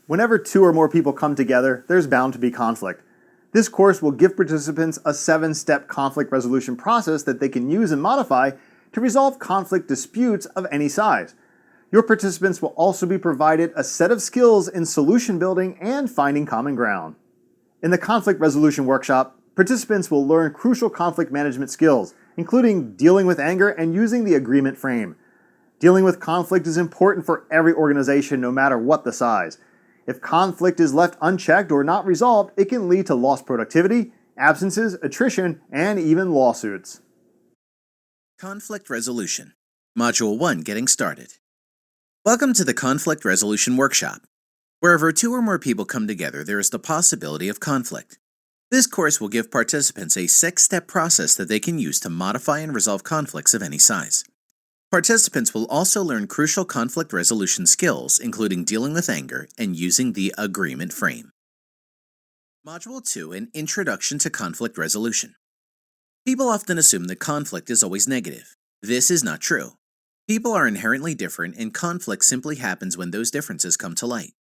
Whenever two or more people come together, there's bound to be conflict. This course will give participants a 7-step conflict resolution process that they can use and modify to resolve conflict disputes of any size. Your participants will also be provided a set of skills in solution building and finding common ground. In the conflict resolution workshop, participants will learn crucial conflict management skills, including dealing with anger and using the agreement frame. Dealing with conflict is important for every organization, no matter what the size. If conflict is left unchecked or not resolved, it can lead to lost productivity, absences, attrition, and even lawsuits. Conflict Resolution. Module 1, Getting Started. Welcome to the Conflict Resolution Workshop. Wherever two or more people come together, there is the possibility of conflict. This course will give participants a 6-step process that they can use to modify and resolve conflicts of any size. Participants will also learn crucial conflict resolution skills, including dealing with anger and using the agreement frame. Module 2, An Introduction to Conflict Resolution. People often assume that conflict is always negative. This is not true. People are inherently different, and conflict simply happens when those differences come to light.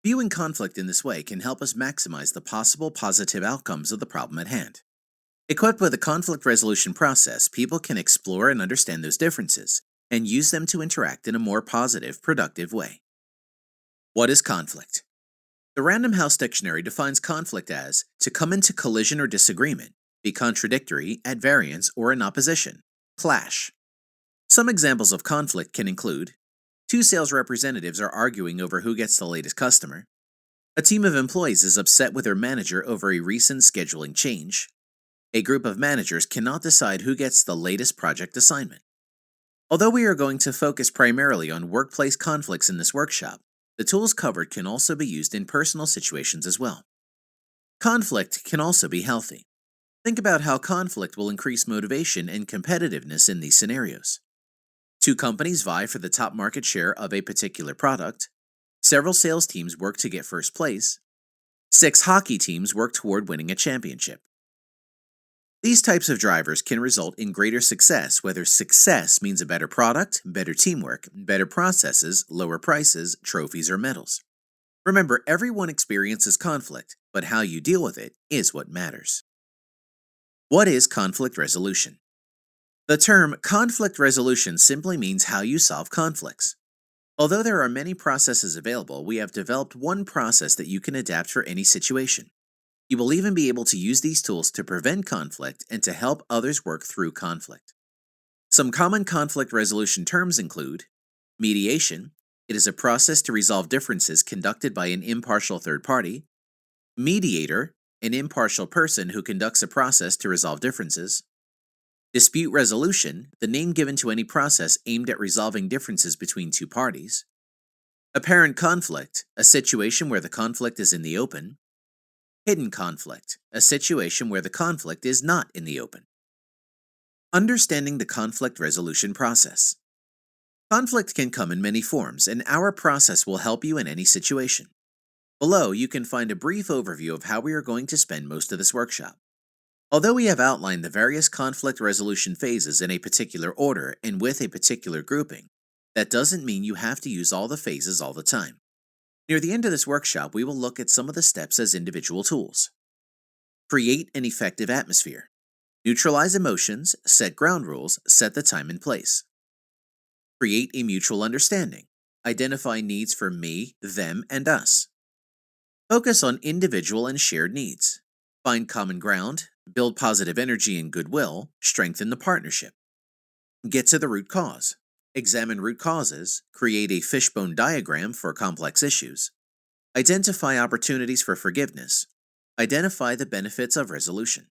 Viewing conflict in this way can help us maximize the possible positive outcomes of the problem at hand. Equipped with a conflict resolution process, people can explore and understand those differences and use them to interact in a more positive, productive way. What is conflict? The Random House Dictionary defines conflict as to come into collision or disagreement, be contradictory, at variance, or in opposition, clash. Some examples of conflict can include: two sales representatives are arguing over who gets the latest customer, a team of employees is upset with their manager over a recent scheduling change, a group of managers cannot decide who gets the latest project assignment. Although we are going to focus primarily on workplace conflicts in this workshop, the tools covered can also be used in personal situations as well. Conflict can also be healthy. Think about how conflict will increase motivation and competitiveness in these scenarios. Two companies vie for the top market share of a particular product. Several sales teams work to get first place. 6 hockey teams work toward winning a championship. These types of drivers can result in greater success, whether success means a better product, better teamwork, better processes, lower prices, trophies, or medals. Remember, everyone experiences conflict, but how you deal with it is what matters. What is conflict resolution? The term conflict resolution simply means how you solve conflicts. Although there are many processes available, we have developed one process that you can adapt for any situation. You will even be able to use these tools to prevent conflict and to help others work through conflict. Some common conflict resolution terms include mediation. It is a process to resolve differences conducted by an impartial third party. Mediator, an impartial person who conducts a process to resolve differences. Dispute resolution, the name given to any process aimed at resolving differences between two parties. Apparent conflict, a situation where the conflict is in the open. Hidden conflict, a situation where the conflict is not in the open. Understanding the conflict resolution process. Conflict can come in many forms, and our process will help you in any situation. Below, you can find a brief overview of how we are going to spend most of this workshop. Although we have outlined the various conflict resolution phases in a particular order and with a particular grouping, that doesn't mean you have to use all the phases all the time. Near the end of this workshop, we will look at some of the steps as individual tools. Create an effective atmosphere. Neutralize emotions, set ground rules, set the time and place. Create a mutual understanding. Identify needs for me, them, and us. Focus on individual and shared needs. Find common ground, build positive energy and goodwill, strengthen the partnership. Get to the root cause. Examine root causes, create a fishbone diagram for complex issues. Identify opportunities for forgiveness. Identify the benefits of resolution.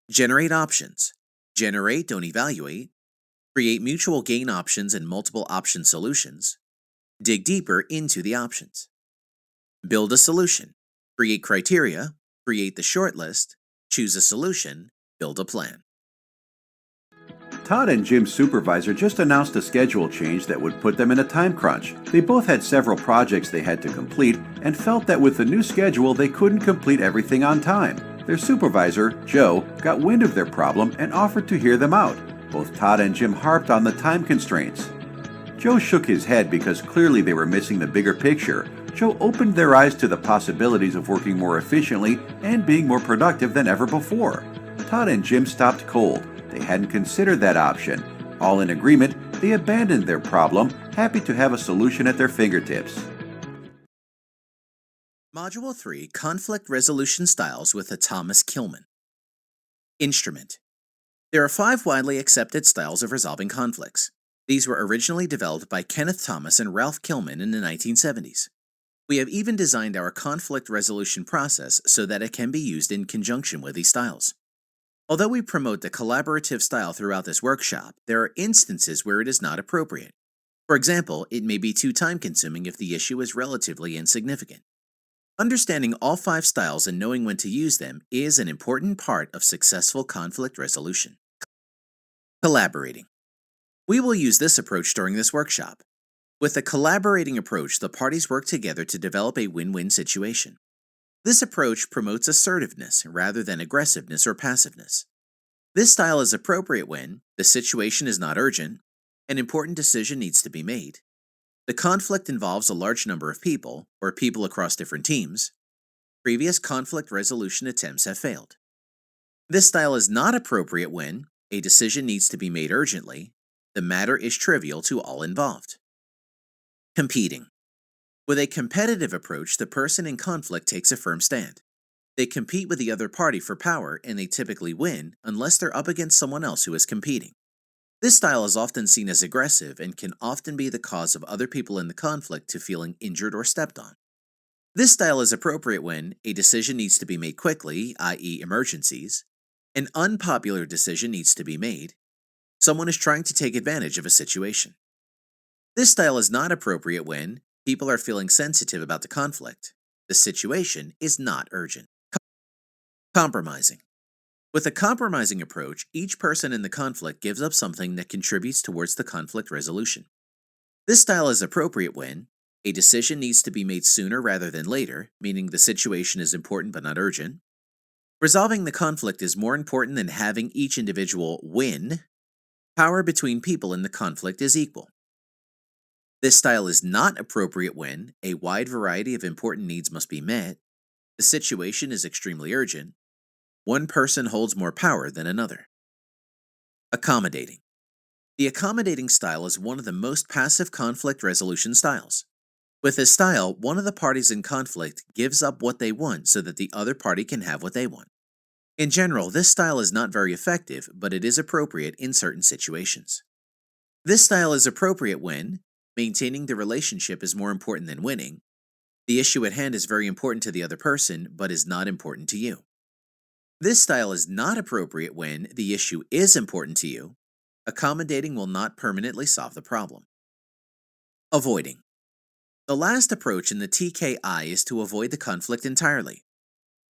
Generate options. Generate, don't evaluate. Create mutual gain options and multiple option solutions. Dig deeper into the options. Build a solution. Create criteria. Create the shortlist. Choose a solution. Build a plan. Todd and Jim's supervisor just announced a schedule change that would put them in a time crunch. They both had several projects they had to complete and felt that with the new schedule they couldn't complete everything on time. Their supervisor, Joe, got wind of their problem and offered to hear them out. Both Todd and Jim harped on the time constraints. Joe shook his head because clearly they were missing the bigger picture, Joe opened their eyes to the possibilities of working more efficiently and being more productive than ever before. Todd and Jim stopped cold. They hadn't considered that option. All in agreement, they abandoned their problem, happy to have a solution at their fingertips. Module 3, Conflict Resolution Styles with Thomas Kilmann. Instrument. There are 5 widely accepted styles of resolving conflicts. These were originally developed by Kenneth Thomas and Ralph Kilmann in the 1970s. We have even designed our conflict resolution process so that it can be used in conjunction with these styles. Although we promote the collaborative style throughout this workshop, there are instances where it is not appropriate. For example, it may be too time-consuming if the issue is relatively insignificant. Understanding all 5 styles and knowing when to use them is an important part of successful conflict resolution. Collaborating. We will use this approach during this workshop. With a collaborating approach, the parties work together to develop a win-win situation. This approach promotes assertiveness rather than aggressiveness or passiveness. This style is appropriate when the situation is not urgent, an important decision needs to be made, the conflict involves a large number of people or people across different teams, previous conflict resolution attempts have failed. This style is not appropriate when a decision needs to be made urgently, the matter is trivial to all involved. Competing. With a competitive approach, the person in conflict takes a firm stand. They compete with the other party for power, and they typically win unless they're up against someone else who is competing. This style is often seen as aggressive and can often be the cause of other people in the conflict to feeling injured or stepped on. This style is appropriate when a decision needs to be made quickly, i.e. emergencies, an unpopular decision needs to be made, someone is trying to take advantage of a situation. This style is not appropriate when people are feeling sensitive about the conflict. The situation is not urgent. Compromising. With a compromising approach, each person in the conflict gives up something that contributes towards the conflict resolution. This style is appropriate when a decision needs to be made sooner rather than later, meaning the situation is important but not urgent. Resolving the conflict is more important than having each individual win. Power between people in the conflict is equal. This style is not appropriate when a wide variety of important needs must be met, the situation is extremely urgent, one person holds more power than another. Accommodating. The accommodating style is one of the most passive conflict resolution styles. With this style, one of the parties in conflict gives up what they want so that the other party can have what they want. In general, this style is not very effective, but it is appropriate in certain situations. This style is appropriate when maintaining the relationship is more important than winning. The issue at hand is very important to the other person, but is not important to you. This style is not appropriate when the issue is important to you. Accommodating will not permanently solve the problem. Avoiding. The last approach in the TKI is to avoid the conflict entirely.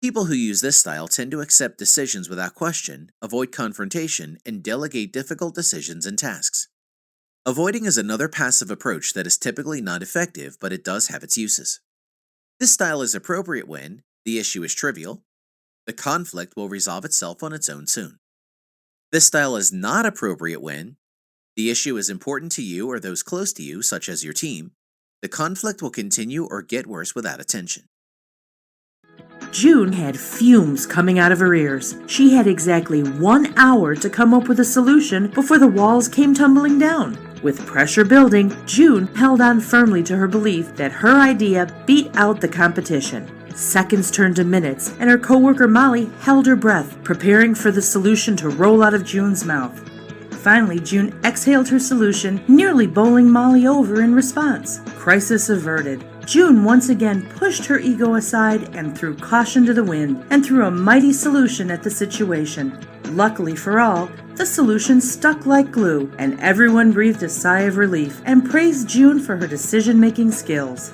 People who use this style tend to accept decisions without question, avoid confrontation, and delegate difficult decisions and tasks. Avoiding is another passive approach that is typically not effective, but it does have its uses. This style is appropriate when the issue is trivial. The conflict will resolve itself on its own soon. This style is not appropriate when the issue is important to you or those close to you, such as your team. The conflict will continue or get worse without attention. June had fumes coming out of her ears. She had exactly 1 hour to come up with a solution before the walls came tumbling down. With pressure building, June held on firmly to her belief that her idea beat out the competition. Seconds turned to minutes, and her coworker Molly held her breath, preparing for the solution to roll out of June's mouth. Finally, June exhaled her solution, nearly bowling Molly over in response. Crisis averted. June once again pushed her ego aside and threw caution to the wind, and threw a mighty solution at the situation. Luckily for all, the solution stuck like glue, and everyone breathed a sigh of relief and praised June for her decision-making skills.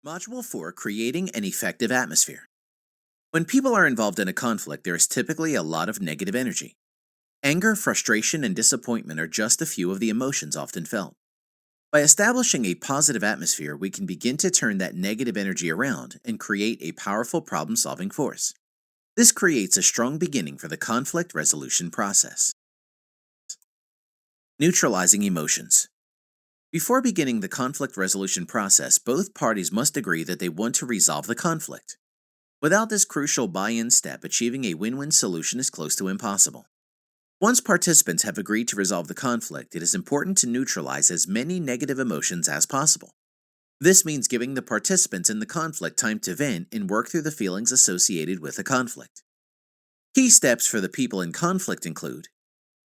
Module 4, Creating an Effective Atmosphere. When people are involved in a conflict, there is typically a lot of negative energy. Anger, frustration, and disappointment are just a few of the emotions often felt. By establishing a positive atmosphere, we can begin to turn that negative energy around and create a powerful problem-solving force. This creates a strong beginning for the conflict resolution process. Neutralizing emotions. Before beginning the conflict resolution process, both parties must agree that they want to resolve the conflict. Without this crucial buy-in step, achieving a win-win solution is close to impossible. Once participants have agreed to resolve the conflict, it is important to neutralize as many negative emotions as possible. This means giving the participants in the conflict time to vent and work through the feelings associated with the conflict. Key steps for the people in conflict include: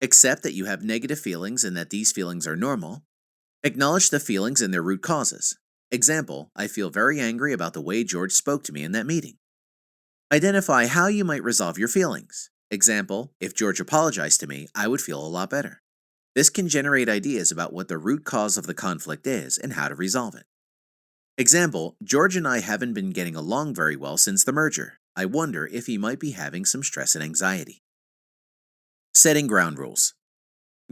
accept that you have negative feelings and that these feelings are normal. Acknowledge the feelings and their root causes. Example, I feel very angry about the way George spoke to me in that meeting. Identify how you might resolve your feelings. Example, if George apologized to me, I would feel a lot better. This can generate ideas about what the root cause of the conflict is and how to resolve it. Example, George and I haven't been getting along very well since the merger. I wonder if he might be having some stress and anxiety. Setting ground rules.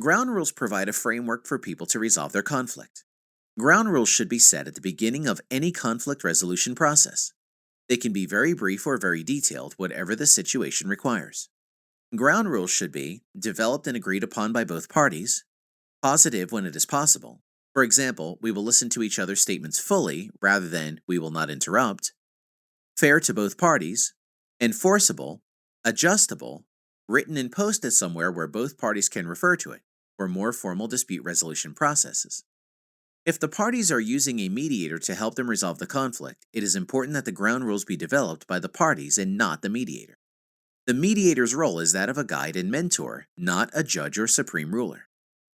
Ground rules provide a framework for people to resolve their conflict. Ground rules should be set at the beginning of any conflict resolution process. They can be very brief or very detailed, whatever the situation requires. Ground rules should be developed and agreed upon by both parties, positive when it is possible. For example, we will listen to each other's statements fully rather than we will not interrupt, fair to both parties, enforceable, adjustable, written and posted somewhere where both parties can refer to it, or more formal dispute resolution processes. If the parties are using a mediator to help them resolve the conflict, it is important that the ground rules be developed by the parties and not the mediator. The mediator's role is that of a guide and mentor, not a judge or supreme ruler.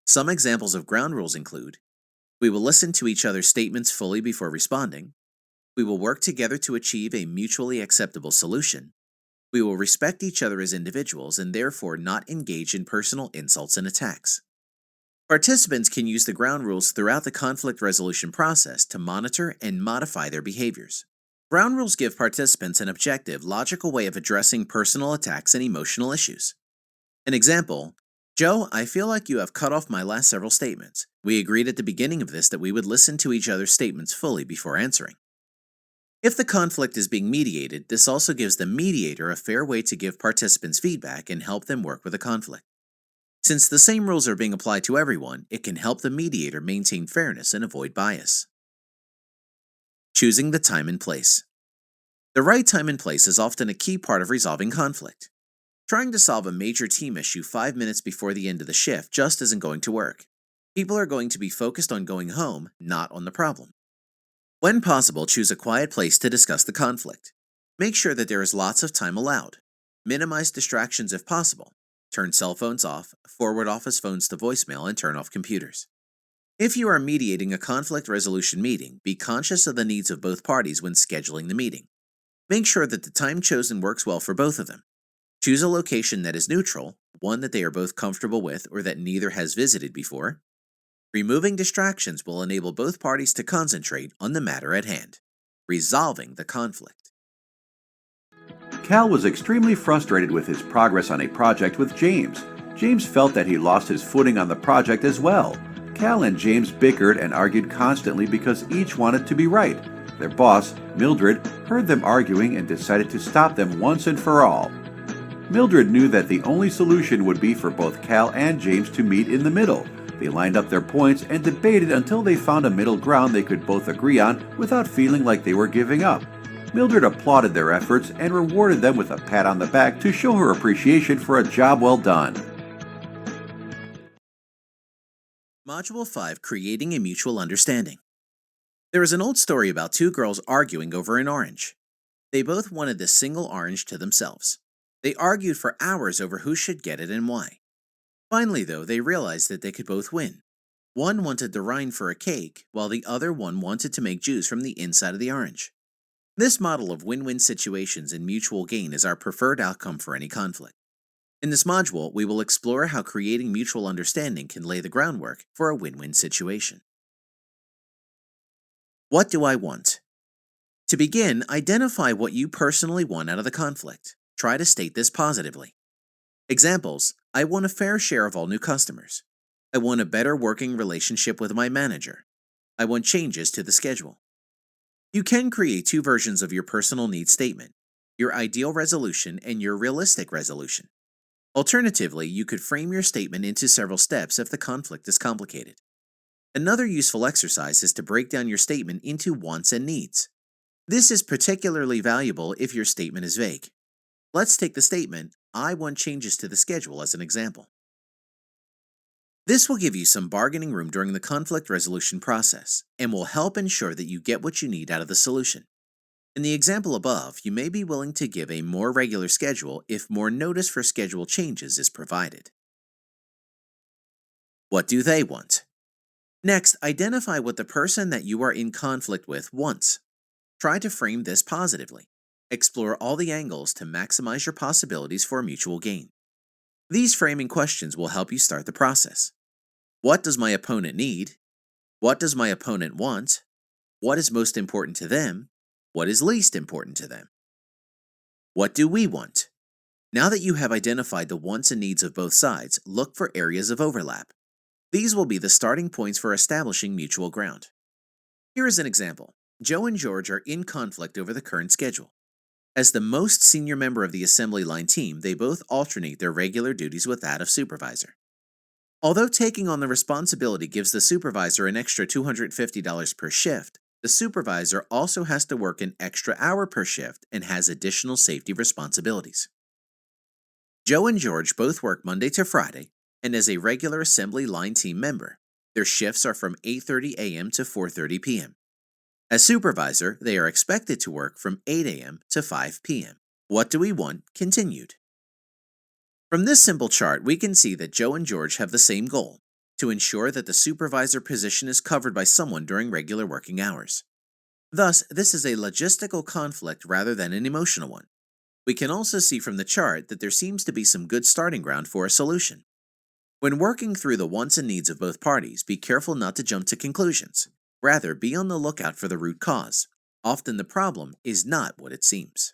Some examples of ground rules include: we will listen to each other's statements fully before responding. We will work together to achieve a mutually acceptable solution. We will respect each other as individuals and therefore not engage in personal insults and attacks. Participants can use the ground rules throughout the conflict resolution process to monitor and modify their behaviors. Ground rules give participants an objective, logical way of addressing personal attacks and emotional issues. An example: Joe, I feel like you have cut off my last several statements. We agreed at the beginning of this that we would listen to each other's statements fully before answering. If the conflict is being mediated, this also gives the mediator a fair way to give participants feedback and help them work with the conflict. Since the same rules are being applied to everyone, it can help the mediator maintain fairness and avoid bias. Choosing the time and place. The right time and place is often a key part of resolving conflict. Trying to solve a major team issue 5 minutes before the end of the shift just isn't going to work. People are going to be focused on going home, not on the problem. When possible, choose a quiet place to discuss the conflict. Make sure that there is lots of time allowed. Minimize distractions if possible. Turn cell phones off, forward office phones to voicemail, and turn off computers. If you are mediating a conflict resolution meeting, be conscious of the needs of both parties when scheduling the meeting. Make sure that the time chosen works well for both of them. Choose a location that is neutral, one that they are both comfortable with or that neither has visited before. Removing distractions will enable both parties to concentrate on the matter at hand, resolving the conflict. Cal was extremely frustrated with his progress on a project with James. James felt that he lost his footing on the project as well. Cal and James bickered and argued constantly because each wanted to be right. Their boss, Mildred, heard them arguing and decided to stop them once and for all. Mildred knew that the only solution would be for both Cal and James to meet in the middle. They lined up their points and debated until they found a middle ground they could both agree on without feeling like they were giving up. Mildred applauded their efforts and rewarded them with a pat on the back to show her appreciation for a job well done. Module 5: Creating a Mutual Understanding. There is an old story about two girls arguing over an orange. They both wanted this single orange to themselves. They argued for hours over who should get it and why. Finally, though, they realized that they could both win. One wanted the rind for a cake, while the other one wanted to make juice from the inside of the orange. This model of win-win situations and mutual gain is our preferred outcome for any conflict. In this module, we will explore how creating mutual understanding can lay the groundwork for a win-win situation. What do I want? To begin, identify what you personally want out of the conflict. Try to state this positively. Examples: I want a fair share of all new customers. I want a better working relationship with my manager. I want changes to the schedule. You can create two versions of your personal needs statement: your ideal resolution and your realistic resolution. Alternatively, you could frame your statement into several steps if the conflict is complicated. Another useful exercise is to break down your statement into wants and needs. This is particularly valuable if your statement is vague. Let's take the statement, "I want changes to the schedule," as an example. This will give you some bargaining room during the conflict resolution process and will help ensure that you get what you need out of the solution. In the example above, you may be willing to give a more regular schedule if more notice for schedule changes is provided. What do they want? Next, identify what the person that you are in conflict with wants. Try to frame this positively. Explore all the angles to maximize your possibilities for mutual gain. These framing questions will help you start the process. What does my opponent need? What does my opponent want? What is most important to them? What is least important to them? What do we want? Now that you have identified the wants and needs of both sides, look for areas of overlap. These will be the starting points for establishing mutual ground. Here is an example. Joe and George are in conflict over the current schedule. As the most senior member of the assembly line team, they both alternate their regular duties with that of supervisor. Although taking on the responsibility gives the supervisor an extra $250 per shift, the supervisor also has to work an extra hour per shift and has additional safety responsibilities. Joe and George both work Monday to Friday, and as a regular assembly line team member, their shifts are from 8:30 a.m. to 4:30 p.m. As supervisor, they are expected to work from 8 a.m. to 5 p.m. What do we want? Continued. From this simple chart, we can see that Joe and George have the same goal, to ensure that the supervisor position is covered by someone during regular working hours. Thus, this is a logistical conflict rather than an emotional one. We can also see from the chart that there seems to be some good starting ground for a solution. When working through the wants and needs of both parties, be careful not to jump to conclusions. Rather, be on the lookout for the root cause. Often the problem is not what it seems.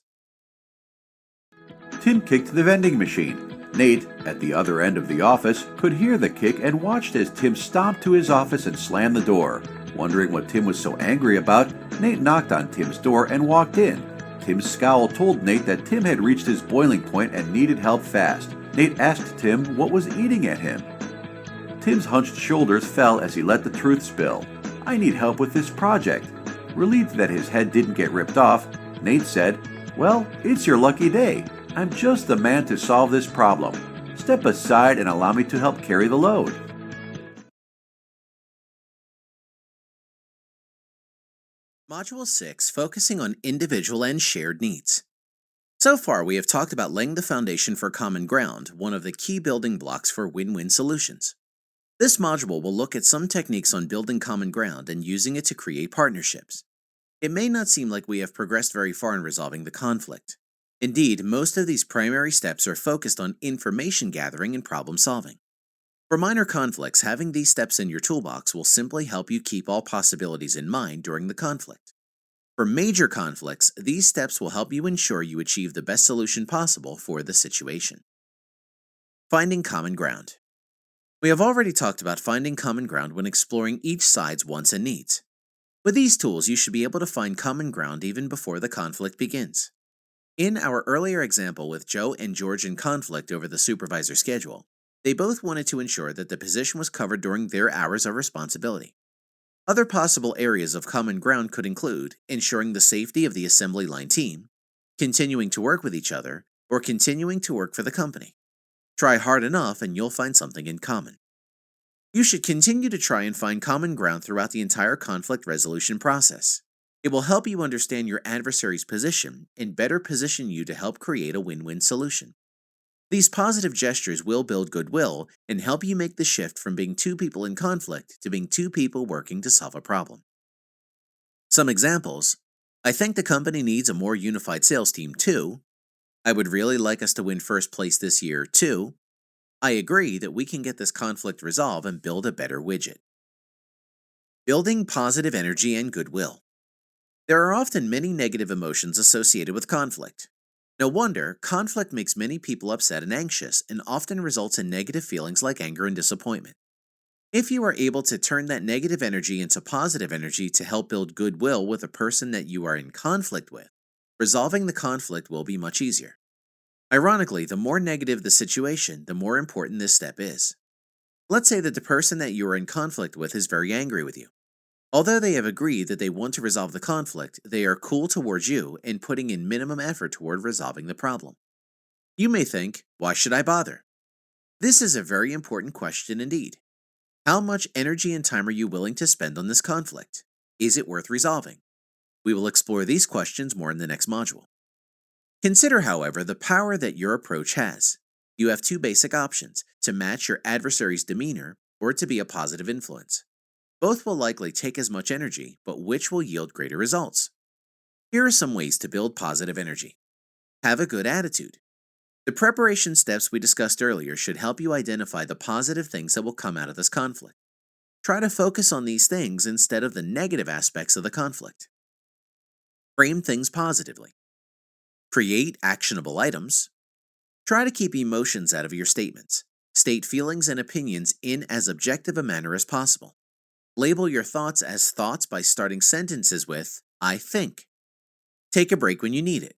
Tim kicked the vending machine. Nate, at the other end of the office, could hear the kick and watched as Tim stomped to his office and slammed the door. Wondering what Tim was so angry about, Nate knocked on Tim's door and walked in. Tim's scowl told Nate that Tim had reached his boiling point and needed help fast. Nate asked Tim what was eating at him. Tim's hunched shoulders fell as he let the truth spill. "I need help with this project." Relieved that his head didn't get ripped off, Nate said, "Well, it's your lucky day. I'm just the man to solve this problem. Step aside and allow me to help carry the load." Module 6, focusing on individual and shared needs. So far, we have talked about laying the foundation for common ground, one of the key building blocks for win-win solutions. This module will look at some techniques on building common ground and using it to create partnerships. It may not seem like we have progressed very far in resolving the conflict. Indeed, most of these primary steps are focused on information gathering and problem solving. For minor conflicts, having these steps in your toolbox will simply help you keep all possibilities in mind during the conflict. For major conflicts, these steps will help you ensure you achieve the best solution possible for the situation. Finding common ground. We have already talked about finding common ground when exploring each side's wants and needs. With these tools, you should be able to find common ground even before the conflict begins. In our earlier example with Joe and George in conflict over the supervisor schedule, they both wanted to ensure that the position was covered during their hours of responsibility. Other possible areas of common ground could include ensuring the safety of the assembly line team, continuing to work with each other, or continuing to work for the company. Try hard enough and you'll find something in common. You should continue to try and find common ground throughout the entire conflict resolution process. It will help you understand your adversary's position and better position you to help create a win-win solution. These positive gestures will build goodwill and help you make the shift from being two people in conflict to being two people working to solve a problem. Some examples: I think the company needs a more unified sales team too. I would really like us to win first place this year too. I agree that we can get this conflict resolved and build a better widget. Building positive energy and goodwill. There are often many negative emotions associated with conflict. No wonder, conflict makes many people upset and anxious and often results in negative feelings like anger and disappointment. If you are able to turn that negative energy into positive energy to help build goodwill with a person that you are in conflict with, resolving the conflict will be much easier. Ironically, the more negative the situation, the more important this step is. Let's say that the person that you are in conflict with is very angry with you. Although they have agreed that they want to resolve the conflict, they are cool towards you and putting in minimum effort toward resolving the problem. You may think, why should I bother? This is a very important question indeed. How much energy and time are you willing to spend on this conflict? Is it worth resolving? We will explore these questions more in the next module. Consider, however, the power that your approach has. You have two basic options: to match your adversary's demeanor or to be a positive influence. Both will likely take as much energy, but which will yield greater results? Here are some ways to build positive energy. Have a good attitude. The preparation steps we discussed earlier should help you identify the positive things that will come out of this conflict. Try to focus on these things instead of the negative aspects of the conflict. Frame things positively. Create actionable items. Try to keep emotions out of your statements. State feelings and opinions in as objective a manner as possible. Label your thoughts as thoughts by starting sentences with, I think. Take a break when you need it.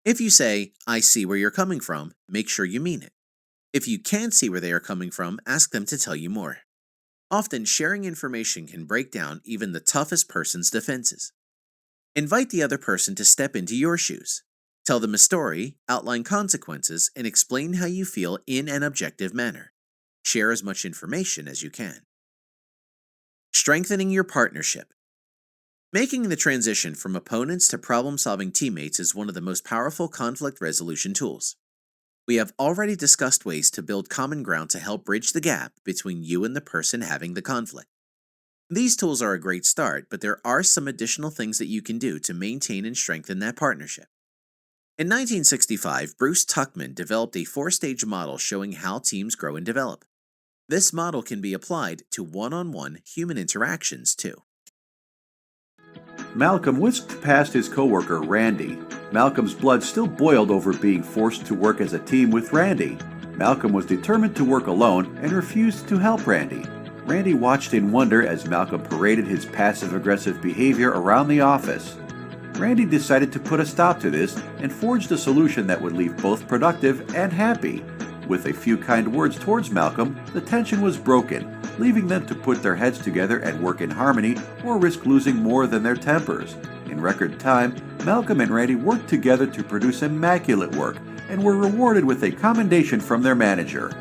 If you say, I see where you're coming from, make sure you mean it. If you can't see where they are coming from, ask them to tell you more. Often, sharing information can break down even the toughest person's defenses. Invite the other person to step into your shoes. Tell them a story, outline consequences, and explain how you feel in an objective manner. Share as much information as you can. Strengthening your partnership. Making the transition from opponents to problem-solving teammates is one of the most powerful conflict resolution tools. We have already discussed ways to build common ground to help bridge the gap between you and the person having the conflict. These tools are a great start, but there are some additional things that you can do to maintain and strengthen that partnership. In 1965, Bruce Tuckman developed a 4-stage model showing how teams grow and develop. This model can be applied to one-on-one human interactions too. Malcolm whisked past his coworker, Randy. Malcolm's blood still boiled over being forced to work as a team with Randy. Malcolm was determined to work alone and refused to help Randy. Randy watched in wonder as Malcolm paraded his passive-aggressive behavior around the office. Randy decided to put a stop to this and forged a solution that would leave both productive and happy. With a few kind words towards Malcolm, the tension was broken, leaving them to put their heads together and work in harmony or risk losing more than their tempers. In record time, Malcolm and Randy worked together to produce immaculate work and were rewarded with a commendation from their manager.